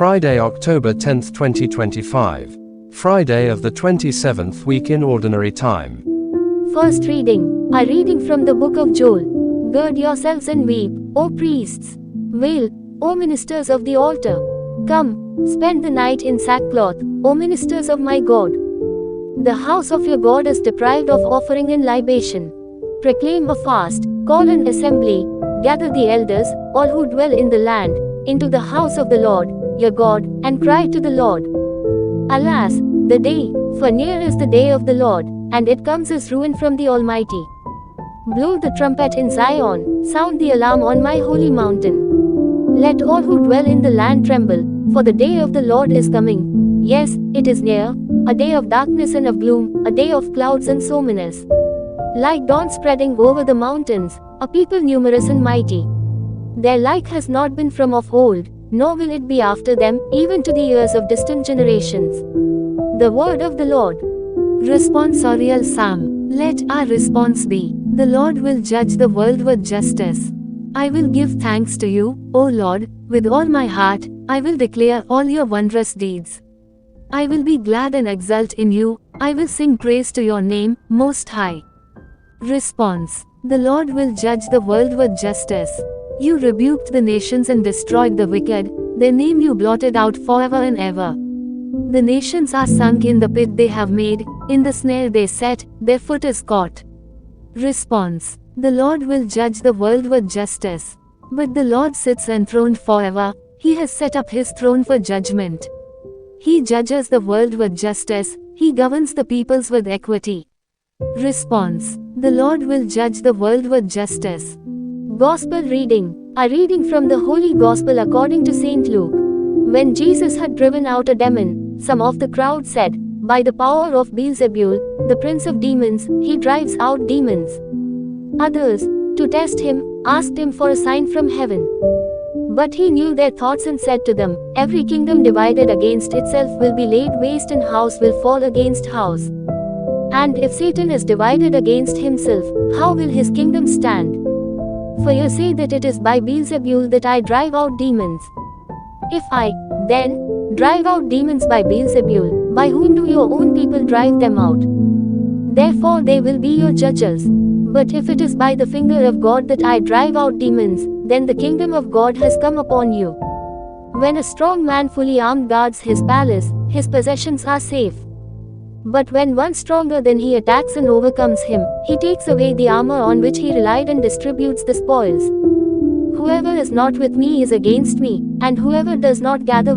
Friday, October 10, 2025. Friday of the 27th week in Ordinary Time. First reading. A reading from the book of Joel. Gird yourselves and weep, O priests. Wail, O ministers of the altar. Come, spend the night in sackcloth, O ministers of my God. The house of your God is deprived of offering and libation. Proclaim a fast, call an assembly, gather the elders, all who dwell in the land, into the house of the Lord, your God, and cry to the Lord. Alas, the day, for near is the day of the Lord, and it comes as ruin from the Almighty. Blow the trumpet in Zion, sound the alarm on my holy mountain. Let all who dwell in the land tremble, for the day of the Lord is coming. Yes, it is near, a day of darkness and of gloom, a day of clouds and storminess. Like dawn spreading over the mountains, a people numerous and mighty. Their like has not been from of old, nor will it be after them, even to the years of distant generations. The word of the Lord. Responsorial Psalm. Let our response be, the Lord will judge the world with justice. I will give thanks to you, O Lord, with all my heart. I will declare all your wondrous deeds. I will be glad and exult in you. I will sing praise to your name, Most High. Response. The Lord will judge the world with justice. You rebuked the nations and destroyed the wicked. Their name you blotted out forever and ever. The nations are sunk in the pit they have made, in the snare they set, their foot is caught. Response. The Lord will judge the world with justice. But the Lord sits enthroned forever. He has set up his throne for judgment. He judges the world with justice. He governs the peoples with equity. Response. The Lord will judge the world with justice. Gospel reading. A reading from the Holy Gospel according to St. Luke. When Jesus had driven out a demon, some of the crowd said, "By the power of Beelzebul, the prince of demons, he drives out demons." Others, to test him, asked him for a sign from heaven. But he knew their thoughts and said to them, "Every kingdom divided against itself will be laid waste, and house will fall against house. And if Satan is divided against himself, how will his kingdom stand? For you say that it is by Beelzebul that I drive out demons. If I, then, drive out demons by Beelzebul, by whom do your own people drive them out? Therefore they will be your judges. But if it is by the finger of God that I drive out demons, then the kingdom of God has come upon you. When a strong man fully armed guards his palace, his possessions are safe. But when one stronger than he attacks and overcomes him, he takes away the armor on which he relied and distributes the spoils. Whoever is not with me is against me, and whoever does not gather